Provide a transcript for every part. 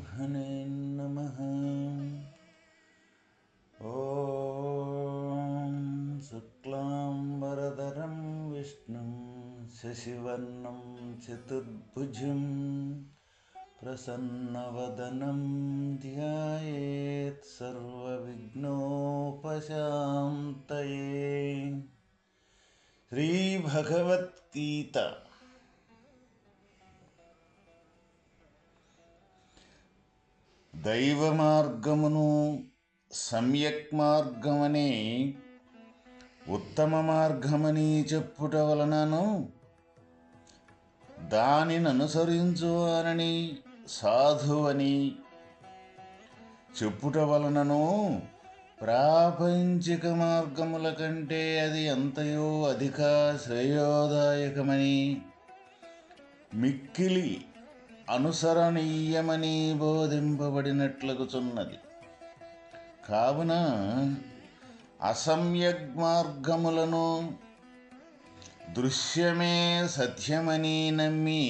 श्रीगुरुपरब्रह्मणे नमः। ॐ शुक्लाम्बरधरं विष्णुं शशिवर्णं चतुर्भुजं प्रसन्नवदनं ध्यायेत् सर्वविघ्नोपशान्तये। श्रीभगवद्गीता దైవ మార్గమును సమ్యక్ మార్గమని ఉత్తమ మార్గమని చెప్పుట వలనను దానిని అనుసరించువారని సాధువని చెప్పుట వలనను ప్రాపంచిక మార్గముల కంటే అది ఎంతయో అధిక శ్రేయోదాయకమని మిక్కిలి అనుసరణీయమని బోధింపబడినట్లుగుచున్నది. కావున అసమ్యక్ మార్గములను దృశ్యమే సత్యమని నమ్మి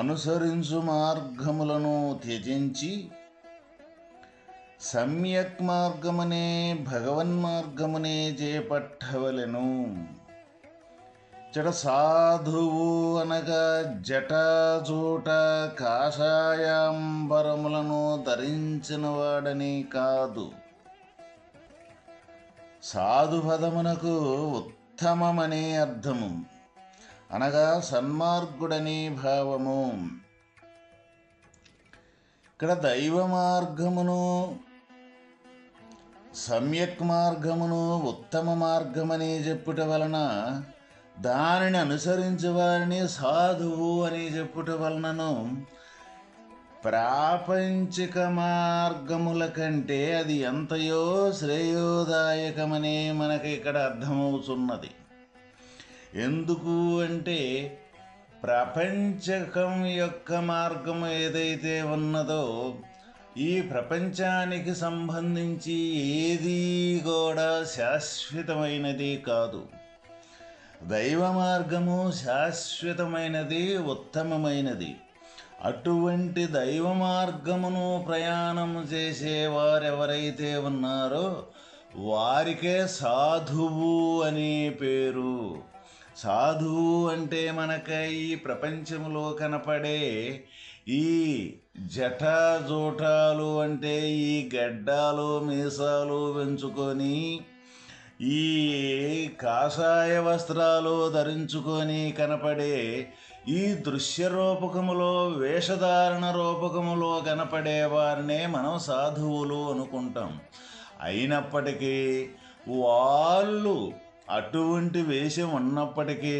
అనుసరించు మార్గములను త్యజించి సమ్యక్ మార్గమునే భగవన్మార్గమునే చేపట్టవలెను. సాధువు అనగా జటాజూట కాషాయాంబరములను ధరించిన వాడని కాదు. సాధుపదమునకు ఉత్తమమనే అర్థము, అనగా సన్మార్గుడని భావము. ఇక్కడ దైవ మార్గమును సమ్యక్ మార్గమును ఉత్తమ మార్గమని చెప్పుట వలన దానిని అనుసరించే వారిని సాధువు అని చెప్పుట వలనను ప్రాపంచిక మార్గముల కంటే అది ఎంతయో శ్రేయోదాయకమని మనకి ఇక్కడ అర్థమవుతున్నది. ఎందుకు అంటే ప్రపంచకం యొక్క మార్గం ఏదైతే ఉన్నదో ఈ ప్రపంచానికి సంబంధించి ఏదీ కూడా శాశ్వతమైనది కాదు. దైవ మార్గము శాశ్వతమైనది, ఉత్తమమైనది. అటువంటి దైవ మార్గమును ప్రయాణం చేసేవారెవరైతే ఉన్నారో వారికే సాధువు అనే పేరు. సాధువు అంటే మనకు ఈ ప్రపంచంలో కనపడే ఈ జటాజూటాలు అంటే ఈ గడ్డాలు మీసాలు పెంచుకొని ఈ కాషాయ వస్త్రాలు ధరించుకొని కనపడే ఈ దృశ్య రూపకములో వేషధారణ రూపకములో కనపడే వారినే మనం సాధువులు అనుకుంటాం. అయినప్పటికీ వాళ్ళు అటువంటి వేషం ఉన్నప్పటికీ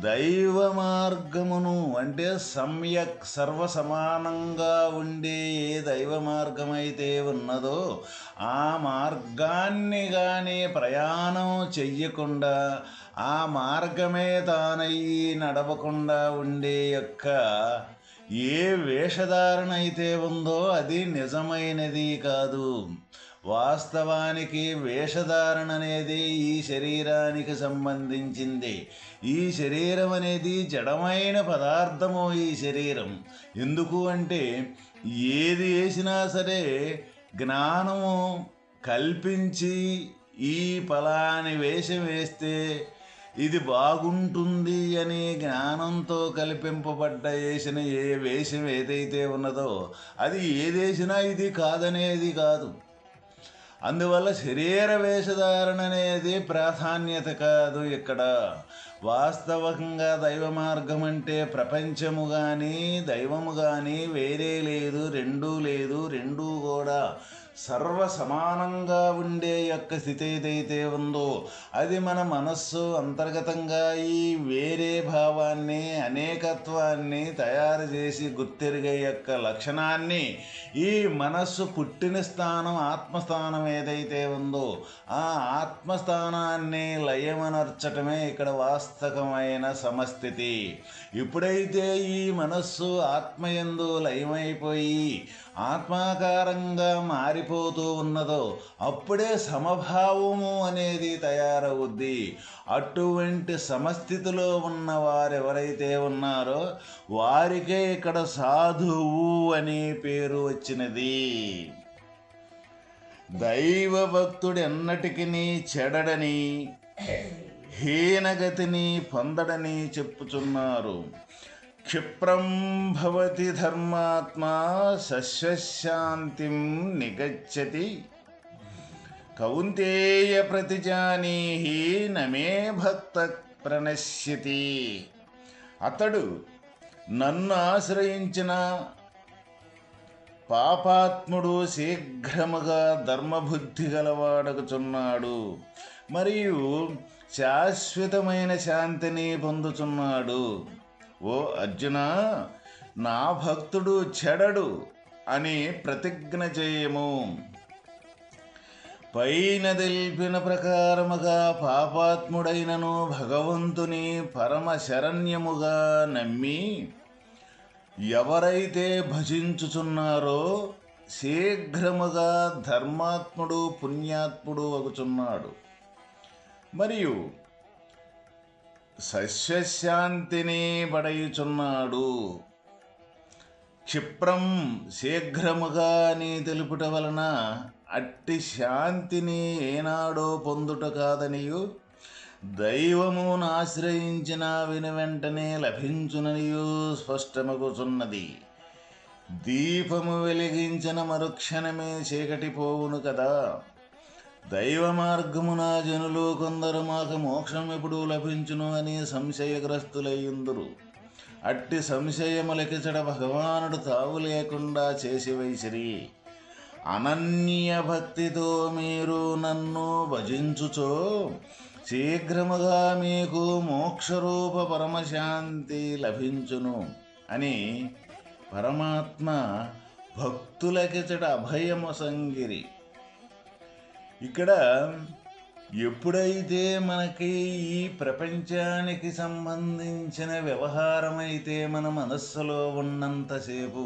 దైవ మార్గమును అంటే సమ్యక్ సర్వసమానంగా ఉండే ఏ దైవ మార్గమైతే ఉన్నదో ఆ మార్గాన్ని కానీ ప్రయాణం చెయ్యకుండా ఆ మార్గమే తానయ్యి నడవకుండా ఉండే యొక్క ఏ వేషధారణ అయితే ఉందో అది నిజమైనది కాదు. వాస్తవానికి వేషధారణ అనేది ఈ శరీరానికి సంబంధించింది. ఈ శరీరం అనేది జడమైన పదార్థము. ఈ శరీరం ఎందుకు అంటే ఏది వేసినా సరే జ్ఞానము కల్పించి ఈ ఫలాని వేషం వేస్తే ఇది బాగుంటుంది అనే జ్ఞానంతో కల్పింపబడ్డ వేసిన ఏ వేషం ఏదైతే ఉన్నదో అది ఏదేసినా ఇది కాదనేది కాదు. అందువల్ల శరీర వేషధారణ అనేది ప్రాధాన్యత కాదు. ఇక్కడ వాస్తవంగా దైవ మార్గం అంటే ప్రపంచము కానీ దైవము కానీ వేరే లేదు, రెండూ లేదు. రెండూ కూడా సర్వ సమానంగా ఉండే యొక్క స్థితి ఏదైతే ఉందో అది మన మనస్సు అంతర్గతంగా ఈ వేరే భావాన్ని అనేకత్వాన్ని తయారు చేసి గుర్తెరిగే యొక్క లక్షణాన్ని ఈ మనస్సు పుట్టిన స్థానం ఆత్మస్థానం ఏదైతే ఉందో ఆ ఆత్మస్థానాన్ని లయమనర్చటమే ఇక్కడ వాస్తవమైన సమస్థితి. ఎప్పుడైతే ఈ మనస్సు ఆత్మయందు లయమైపోయి ఆత్మాకారంగా మారి మారిపోతూ ఉన్నదో అప్పుడే సమభావము అనేది తయారవుద్ది. అటువంటి సమస్థితిలో ఉన్న వారెవరైతే ఉన్నారో వారికే ఇక్కడ సాధువు అనే పేరు వచ్చినది. దైవభక్తుడెన్నటికి చెడడని హీనగతిని పొందడని చెప్పుచున్నారు. క్షిప్రం భవతి ధర్మాత్మా శశ్వశాంతిం నిగచ్చతి కౌంతేయ ప్రతిజానీహి నమే భక్త ప్రణశ్యతి. అతడు నన్ను ఆశ్రయించిన పాపాత్ముడు శీఘ్రముగా ధర్మబుద్ధి గలవాడగుచున్నాడు మరియు శాశ్వతమైన శాంతిని పొందుచున్నాడు. ఓ అర్జున, నా భక్తుడు చెడడు అని ప్రతిజ్ఞ చేయము. పైన తెలిపిన ప్రకారముగా పాపాత్ముడైనను భగవంతుని పరమ శరణ్యముగా నమ్మి ఎవరైతే భజించుచున్నారో శీఘ్రముగా ధర్మాత్ముడు పుణ్యాత్ముడు అగుచున్నాడు మరియు సస్యశాంతిని పడయుచున్నాడు. క్షిప్రం శీఘ్రముగా అని తెలుపుట వలన అట్టి శాంతిని ఏనాడో పొందుట కాదనియు దైవమును ఆశ్రయించిన వెంటనే లభించుననియు స్పష్టమగుచున్నది. దీపము వెలిగించిన మరుక్షణమే చీకటి పోవును కదా. దైవ మార్గమున జనులు కొందరు మాకు మోక్షం ఎప్పుడు లభించును అని సంశయగ్రస్తులయ్యుందురు. అట్టి సంశయములకిచడ భగవానుడు తావు లేకుండా చేసి వైసిరి. అనన్య భక్తితో మీరు నన్ను భజించుచో శీఘ్రముగా మీకు మోక్షరూప పరమశాంతి లభించును అని పరమాత్మ భక్తులకిచట అభయము సంగిరి. ఇక్కడ ఎప్పుడైతే మనకి ఈ ప్రపంచానికి సంబంధించిన వ్యవహారం అయితే మన మనస్సులో ఉన్నంతసేపు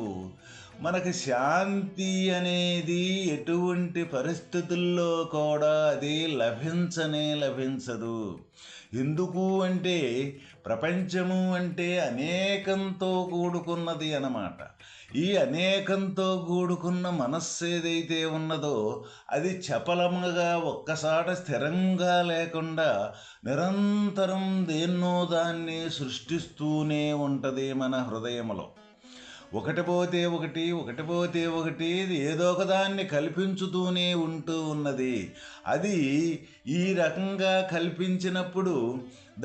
మనకి శాంతి అనేది ఎటువంటి పరిస్థితుల్లో కూడా అది లభించదు. ఎందుకు అంటే ప్రపంచము అంటే అనేకంతో కూడుకున్నది అన్నమాట. ఈ అనేకంతో కూడుకున్న మనస్సు ఏదైతే ఉన్నదో అది చపలముగా ఒక్కసాట స్థిరంగా లేకుండా నిరంతరం దేన్నో దాన్ని సృష్టిస్తూనే ఉంటుంది మన హృదయంలో. ఒకటి పోతే ఒకటి ఏదో ఒకదాన్ని కల్పించుతూనే ఉంటూ ఉన్నది. అది ఈ రకంగా కల్పించినప్పుడు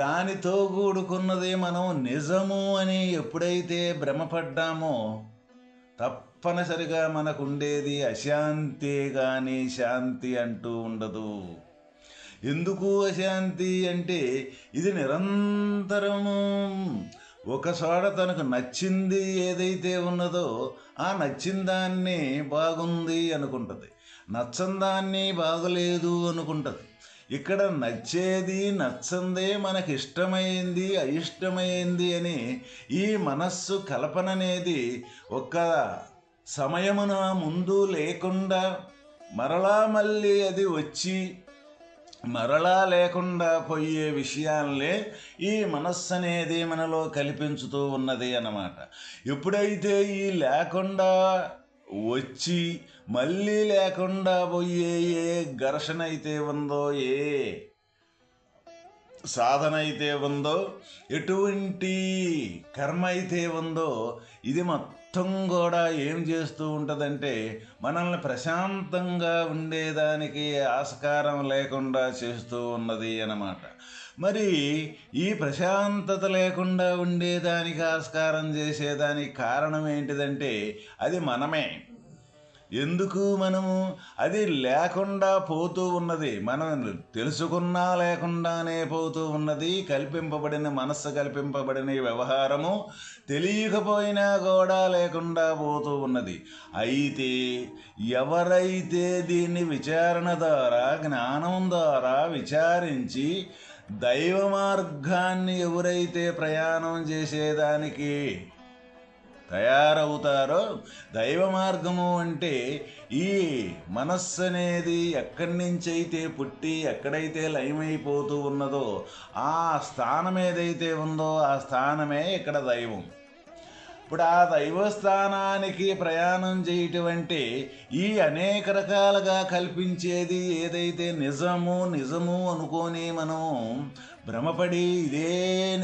దానితో కూడుకున్నదే మనం నిజము అని ఎప్పుడైతే భ్రమపడ్డామో తప్పనిసరిగా మనకుండేది అశాంతి కానీ శాంతి అంటూ ఉండదు. ఎందుకు అశాంతి అంటే ఇది నిరంతరము ఒకసారి తనకు నచ్చింది ఏదైతే ఉన్నదో ఆ నచ్చిన దాన్ని బాగుంది అనుకుంటుంది, నచ్చని దాన్ని బాగలేదు అనుకుంటుంది. ఇక్కడ నచ్చేది నచ్చందే మనకి ఇష్టమైంది అయిష్టమైంది అని ఈ మనస్సు కల్పన అనేది ఒక్క సమయమున ముందు లేకుండా మరలా మళ్ళీ అది వచ్చి మరలా లేకుండా పోయే విషయాలనే ఈ మనస్సు అనేది మనలో కల్పించుతూ ఉన్నది అన్నమాట. ఎప్పుడైతే ఈ లేకుండా వచ్చి మళ్ళీ లేకుండా పోయే ఏ ఘర్షణ అయితే ఉందో, ఏ సాధన అయితే ఉందో, ఎటువంటి కర్మ అయితే ఉందో ఇది మొత్తం కూడా ఏం చేస్తూ ఉంటుందంటే మనల్ని ప్రశాంతంగా ఉండేదానికి ఆస్కారం లేకుండా చేస్తూ ఉన్నది అన్నమాట. మరి ఈ ప్రశాంతత లేకుండా ఉండేదానికి ఆస్కారం చేసేదానికి కారణం ఏంటిదంటే అది మనమే. ఎందుకు మనము అది లేకుండా పోతూ ఉన్నది, మనం తెలుసుకున్నా లేకుండానే పోతూ ఉన్నది. కల్పింపబడిన మనస్సు కల్పింపబడిన వ్యవహారము తెలియకపోయినా కూడా లేకుండా పోతూ ఉన్నది. అయితే ఎవరైతే దీన్ని విచారణ ద్వారా జ్ఞానం ద్వారా విచారించి దైవ మార్గాన్ని ఎవరైతే ప్రయాణం చేసేదానికి తయారవుతారో, దైవ మార్గము అంటే ఈ మనస్సు అనేది ఎక్కడి నుంచైతే పుట్టి ఎక్కడైతే లయమైపోతూ ఉన్నదో ఆ స్థానం ఏదైతే ఉందో ఆ స్థానమే ఇక్కడ దైవం. ఇప్పుడు ఆ దైవస్థానానికి ప్రయాణం చేయటం అంటే ఈ అనేక రకాలుగా కల్పించేది ఏదైతే నిజము అనుకొని మనం భ్రమపడి ఇదే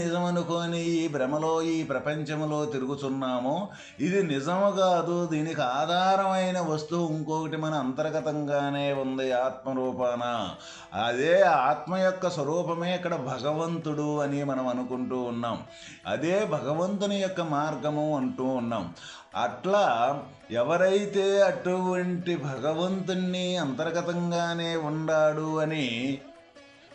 నిజం అనుకొని ఈ భ్రమలో ఈ ప్రపంచంలో తిరుగుతున్నామో ఇది నిజము కాదు. దీనికి ఆధారమైన వస్తువు ఇంకొకటి మన అంతర్గతంగానే ఉంది ఆత్మరూపాన. అదే ఆత్మ యొక్క స్వరూపమే ఇక్కడ భగవంతుడు అని మనం అనుకుంటూ ఉన్నాం. అదే భగవంతుని యొక్క మార్గము అంటూ ఉన్నాం. అట్లా ఎవరైతే అటువంటి భగవంతుణ్ణి అంతర్గతంగానే ఉన్నాడు అని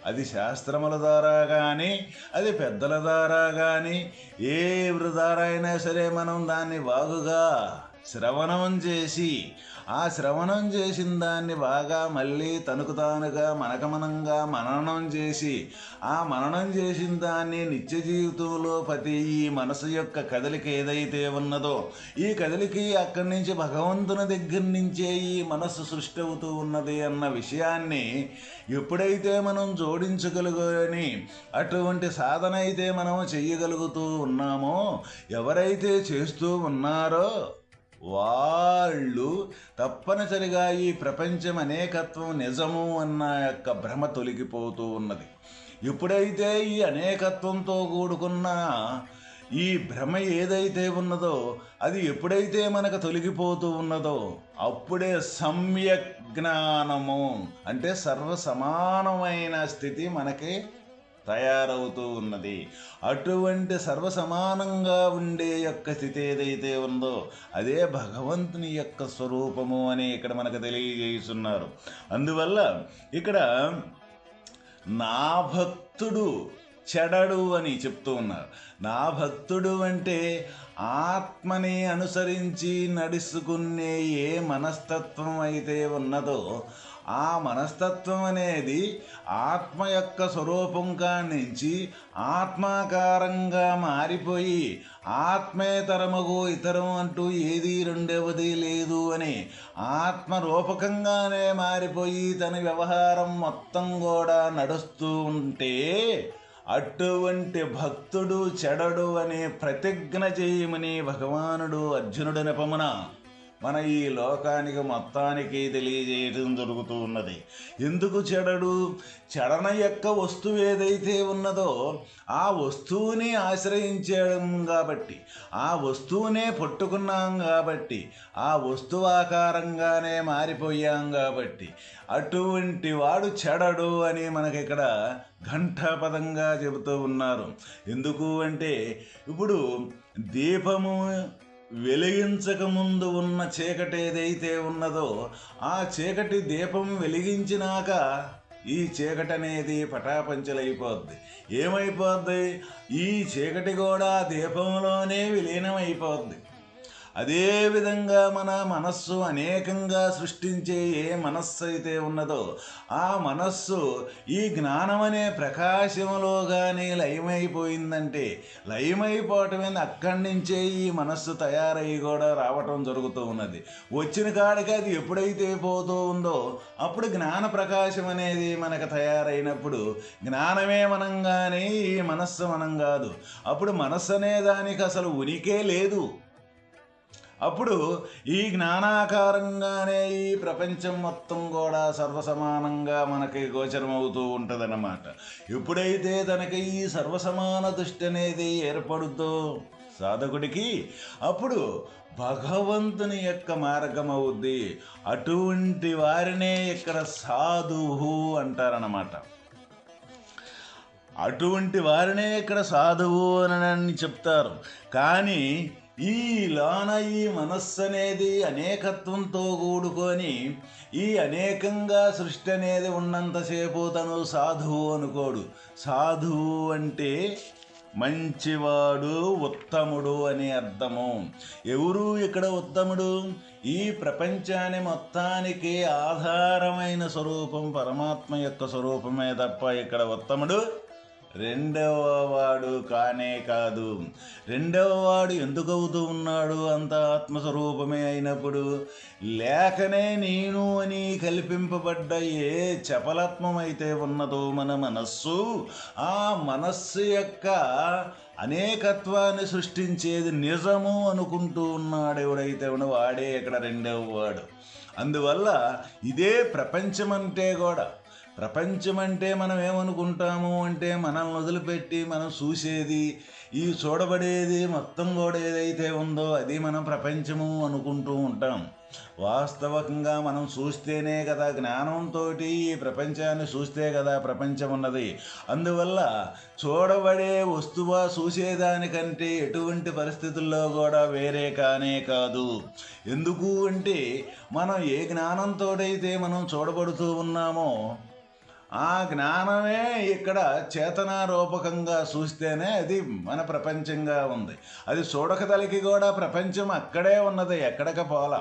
అది శాస్త్రముల ద్వారా కానీ అది పెద్దల ద్వారా కానీ ఏ ద్వారా అయినా సరే మనం దాన్ని బాగుగా శ్రవణం చేసి ఆ శ్రవణం చేసిన దాన్ని బాగా మళ్ళీ తనకు తానుగా మనకమనంగా మననం చేసి ఆ మననం చేసిన దాన్ని నిత్య జీవితంలో ప్రతి ఈ మనసు యొక్క కదలిక ఏదైతే ఉన్నదో ఈ కదలికి అక్కడి నుంచి భగవంతుని దగ్గర నుంచే ఈ మనస్సు సృష్టి అవుతూ ఉన్నది అన్న విషయాన్ని ఎప్పుడైతే మనం జోడించగలుగుని అటువంటి సాధన అయితే మనం చెయ్యగలుగుతూ ఉన్నామో ఎవరైతే చేస్తూ ఉన్నారో వాళ్ళు తప్పనిసరిగా ఈ ప్రపంచం అనేకత్వం నిజము అన్న యొక్క భ్రమ తొలగిపోతూ ఉన్నది. ఎప్పుడైతే ఈ అనేకత్వంతో కూడుకున్న ఈ భ్రమ ఏదైతే ఉన్నదో అది ఎప్పుడైతే మనకు తొలగిపోతూ ఉన్నదో అప్పుడే సమ్యక్ జ్ఞానము అంటే సర్వసమానమైన స్థితి మనకి తయారవుతూ ఉన్నది. అటువంటి సర్వసమానంగా ఉండే యొక్క స్థితి ఏదైతే ఉందో అదే భగవంతుని యొక్క స్వరూపము అని ఇక్కడ మనకు తెలియజేస్తున్నారు. అందువల్ల ఇక్కడ నా భక్తుడు చెడడు అని చెప్తూ ఉన్నారు. నా భక్తుడు అంటే ఆత్మని అనుసరించి నడుచుకునే ఏ మనస్తత్వం అయితే ఉన్నదో ఆ మనస్తత్వం అనేది ఆత్మ యొక్క స్వరూపం కానించి ఆత్మాకారంగా మారిపోయి ఆత్మేతరమగు ఇతరం అంటూ ఏది రెండవది లేదు అని ఆత్మరూపకంగానే మారిపోయి తన వ్యవహారం మొత్తం కూడా నడుస్తూ ఉంటే అటువంటి భక్తుడు చెడడు అనే ప్రతిజ్ఞ చేయమని భగవానుడు అర్జునుడి నెపమున మన ఈ లోకానికి మొత్తానికి తెలియజేయడం జరుగుతూ ఉన్నది. ఎందుకు చెడడు? చెడన యొక్క వస్తువు ఏదైతే ఉన్నదో ఆ వస్తువుని ఆశ్రయించడం కాబట్టి ఆ వస్తువునే పట్టుకున్నాం కాబట్టి ఆ వస్తువు ఆకారంగానే మారిపోయాం కాబట్టి అటువంటి వాడు చెడడు అని మనకి ఇక్కడ ఘంటాపదంగా చెబుతూ ఉన్నారు. ఎందుకు అంటే ఇప్పుడు దీపము వెలిగించకముందు ఉన్న చీకటి ఏదైతే ఉన్నదో ఆ చీకటి దీపం వెలిగించినాక ఈ చీకటి అనేది పటాపంచలైపోద్ది. ఏమైపోద్ది? ఈ చీకటి కూడా దీపంలోనే విలీనమైపోద్ది. అదేవిధంగా మన మనస్సు అనేకంగా సృష్టించే ఏ మనస్సు అయితే ఉన్నదో ఆ మనస్సు ఈ జ్ఞానం అనే ప్రకాశంలో కానీ లయమైపోయిందంటే లయమైపోవటమే అక్కడి నుంచే ఈ మనస్సు తయారయ్యి కూడా రావటం జరుగుతూ ఉన్నది. వచ్చిన కాడికి అది ఎప్పుడైతే పోతూ ఉందో అప్పుడు జ్ఞాన ప్రకాశం అనేది మనకు తయారైనప్పుడు జ్ఞానమే మనం కానీ ఈ మనస్సు మనం కాదు. అప్పుడు మనస్సు అనే దానికి అసలు ఉనికే లేదు. అప్పుడు ఈ జ్ఞానాకారంగానే ఈ ప్రపంచం మొత్తం కూడా సర్వసమానంగా మనకి గోచరమవుతూ ఉంటుందన్నమాట. ఎప్పుడైతే తనకి ఈ సర్వసమాన దృష్టి అనేది ఏర్పడుతో సాధకుడికి అప్పుడు భగవంతుని యొక్క మార్గం అవుద్ది. అటువంటి వారినే ఇక్కడ సాధువు అంటారన్నమాట. అటువంటి వారినే ఇక్కడ సాధువు అని చెప్తారు. కానీ ఈ లోన ఈ మనస్సు అనేది అనేకత్వంతో కూడుకొని ఈ అనేకంగా సృష్టి అనేది ఉన్నంతసేపు తను సాధువు అనుకోడు. సాధువు అంటే మంచివాడు, ఉత్తముడు అని అర్థము. ఎవరు ఇక్కడ ఉత్తముడు? ఈ ప్రపంచాన్ని మొత్తానికి ఆధారమైన స్వరూపం పరమాత్మ యొక్క స్వరూపమే తప్ప ఇక్కడ ఉత్తముడు రెండవ వాడు కానే కాదు. రెండవ వాడు ఎందుకు అవుతూ ఉన్నాడు? అంత ఆత్మస్వరూపమే అయినప్పుడు. లేకనే నేను అని కల్పింపబడ్డ ఏ చపలత్వమైతే ఉన్నదో మన మనస్సు, ఆ మనస్సు యొక్క అనేకత్వాన్ని సృష్టించేది నిజము అనుకుంటూ ఉన్నాడు ఎవడైతే వాడే ఇక్కడ రెండవ వాడు. అందువల్ల ఇదే ప్రపంచం అంటే కూడా, ప్రపంచం అంటే మనం ఏమనుకుంటాము అంటే మనల్ని వదిలిపెట్టి మనం చూసేది, ఈ చూడబడేది మొత్తం కూడా ఏదైతే ఉందో అది మనం ప్రపంచము అనుకుంటూ ఉంటాం. వాస్తవకంగా మనం చూస్తేనే కదా, జ్ఞానంతో ఈ ప్రపంచాన్ని చూస్తే కదా ప్రపంచం ఉన్నది. అందువల్ల చూడబడే వస్తువు చూసేదానికంటే ఎటువంటి పరిస్థితుల్లో కూడా వేరే కానే కాదు. ఎందుకు అంటే మనం ఏ జ్ఞానంతో అయితే మనం చూడబడుతూ ఉన్నామో ఆ జ్ఞానమే ఇక్కడ చేతనారూపకంగా చూస్తేనే అది మన ప్రపంచంగా ఉంది. అది చూడకదలికి కూడా ప్రపంచం అక్కడే ఉన్నది, ఎక్కడికి పోలా.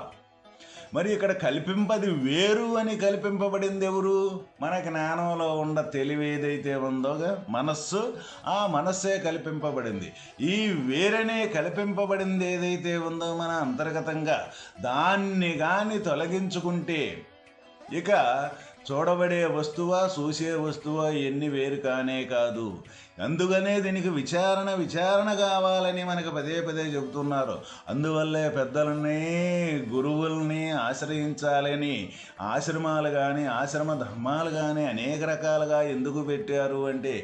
మరి ఇక్కడ కల్పింపది వేరు అని కల్పింపబడింది ఎవరు? మన జ్ఞానంలో ఉన్న తెలివి ఏదైతే ఉందో మనస్సు, ఆ మనస్సే కల్పింపబడింది. ఈ వేరనే కల్పింపబడింది ఏదైతే ఉందో మన అంతర్గతంగా, దాన్ని కానీ తొలగించుకుంటే ఇక చూడబడే వస్తువా చూసే వస్తువా ఎన్ని వేరు కానే కాదు. అందుకనే దీనికి విచారణ కావాలని మనకు పదే పదే చెబుతున్నారు. అందువల్లే పెద్దలని గురువుల్ని ఆశ్రయించాలని ఆశ్రమాలు కానీ ఆశ్రమ ధర్మాలు కానీ అనేక రకాలుగా ఎందుకు పెట్టారు అంటే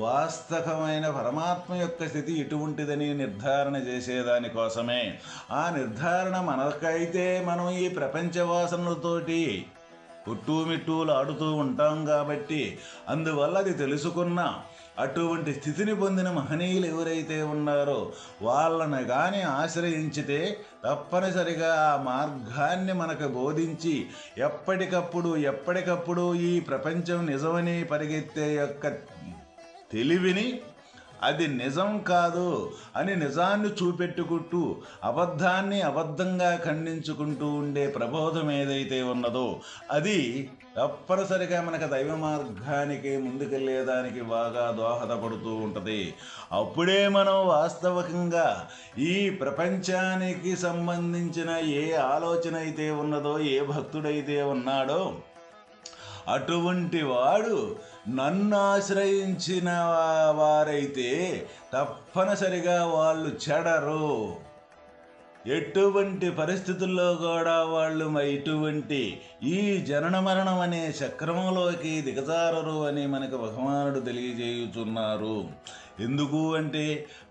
వాస్తవమైన పరమాత్మ యొక్క స్థితి ఇటువంటిదని నిర్ధారణ చేసేదానికోసమే. ఆ నిర్ధారణ మనకైతే మనం ఈ ప్రపంచ వాసనలతోటి కొట్టుమిట్టూలు ఆడుతూ ఉంటాం కాబట్టి, అందువల్ల అది తెలుసుకున్న అటువంటి స్థితిని పొందిన మహనీయులు ఎవరైతే ఉన్నారో వాళ్ళని కానీ ఆశ్రయించితే తప్పనిసరిగా ఆ మార్గాన్ని మనకు బోధించి ఎప్పటికప్పుడు ఈ ప్రపంచం నిజమని పరిగెత్తే యొక్క తెలివిని, అది నిజం కాదు అని నిజాన్ని చూపెట్టుకుంటూ అబద్ధాన్ని అబద్ధంగా ఖండించుకుంటూ ఉండే ప్రబోధం ఏదైతే ఉన్నదో అది తప్పనిసరిగా మనకు దైవ మార్గానికి ముందుకెళ్ళేదానికి బాగా దోహదపడుతూ ఉంటుంది. అప్పుడే మనం వాస్తవికంగా ఈ ప్రపంచానికి సంబంధించిన ఏ ఆలోచన అయితే ఉన్నదో, ఏ భక్తుడైతే ఉన్నాడో అటువంటి వాడు నన్ను ఆశ్రయించిన వారైతే తప్పనిసరిగా వాళ్ళు చెడరు. ఎటువంటి పరిస్థితుల్లో కూడా వాళ్ళు ఇటువంటి ఈ జనన మరణం అనే చక్రమంలోకి దిగజారరు అని మనకు భగవానుడు తెలియజేయుచున్నారు. ఎందుకు అంటే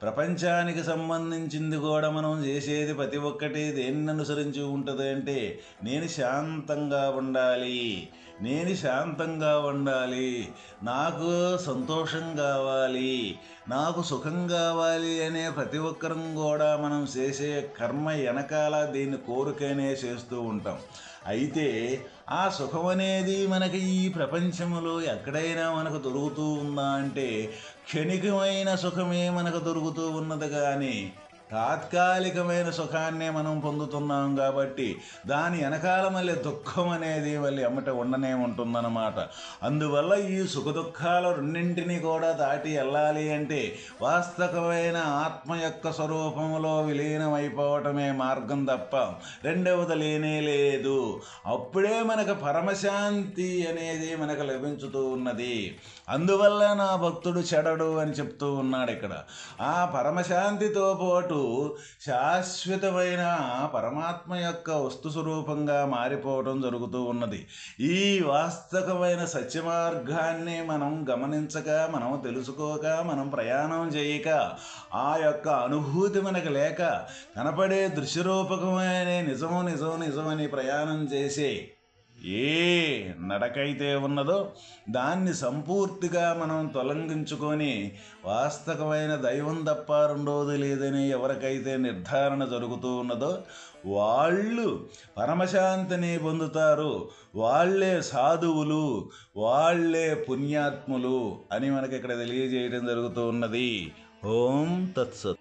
ప్రపంచానికి సంబంధించింది కూడా మనం చేసేది ప్రతి ఒక్కటి దేన్ని అనుసరించి ఉంటుంది అంటే నేను శాంతంగా ఉండాలి, నాకు సంతోషం కావాలి, నాకు సుఖం కావాలి అనే ప్రతి ఒక్కరం కూడా మనం చేసే కర్మ వెనకాల దీన్ని కోరికనే చేస్తూ ఉంటాం. అయితే ఆ సుఖం అనేది మనకి ఈ ప్రపంచంలో ఎక్కడైనా మనకు దొరుకుతూ ఉందా అంటే క్షణికమైన సుఖమే మనకు దొరుకుతూ ఉన్నది, కానీ తాత్కాలికమైన సుఖాన్నే మనం పొందుతున్నాం కాబట్టి దాని వెనకాల మళ్ళీ దుఃఖం అనేది మళ్ళీ ఉండనే ఉంటుందన్నమాట. అందువల్ల ఈ సుఖ దుఃఖాలు రెండింటినీ కూడా దాటి వెళ్ళాలి అంటే వాస్తవమైన ఆత్మ యొక్క స్వరూపంలో విలీనమైపోవటమే మార్గం తప్ప రెండవది లేనే లేదు. అప్పుడే మనకు పరమశాంతి అనేది మనకు లభించుతూ ఉన్నది. అందువల్ల నా భక్తుడు చెడడు అని చెప్తూ ఉన్నాడు ఇక్కడ. ఆ పరమశాంతితో పాటు శాశ్వతమైన పరమాత్మ యొక్క వస్తు స్వరూపంగా మారిపోవడం జరుగుతూ ఉన్నది. ఈ వాస్తవమైన సత్య మార్గాన్ని మనం గమనించక, మనం తెలుసుకోక, మనం ప్రయాణం చేయక, ఆ యొక్క అనుభూతి మనకు లేక కనపడే దృశ్యరూపకమైన నిజమని ప్రయాణం చేసే ఏ నడకైతే ఉన్నదో దాన్ని సంపూర్తిగా మనం తొలగించుకొని వాస్తవమైన దైవం తప్ప రెండోది లేదని ఎవరికైతే నిర్ధారణ జరుగుతూ ఉన్నదో వాళ్ళు పరమశాంతిని పొందుతారు. వాళ్ళే సాధువులు, వాళ్ళే పుణ్యాత్ములు అని మనకి ఇక్కడ తెలియజేయడం జరుగుతూ ఉన్నది. ఓం తత్సత్.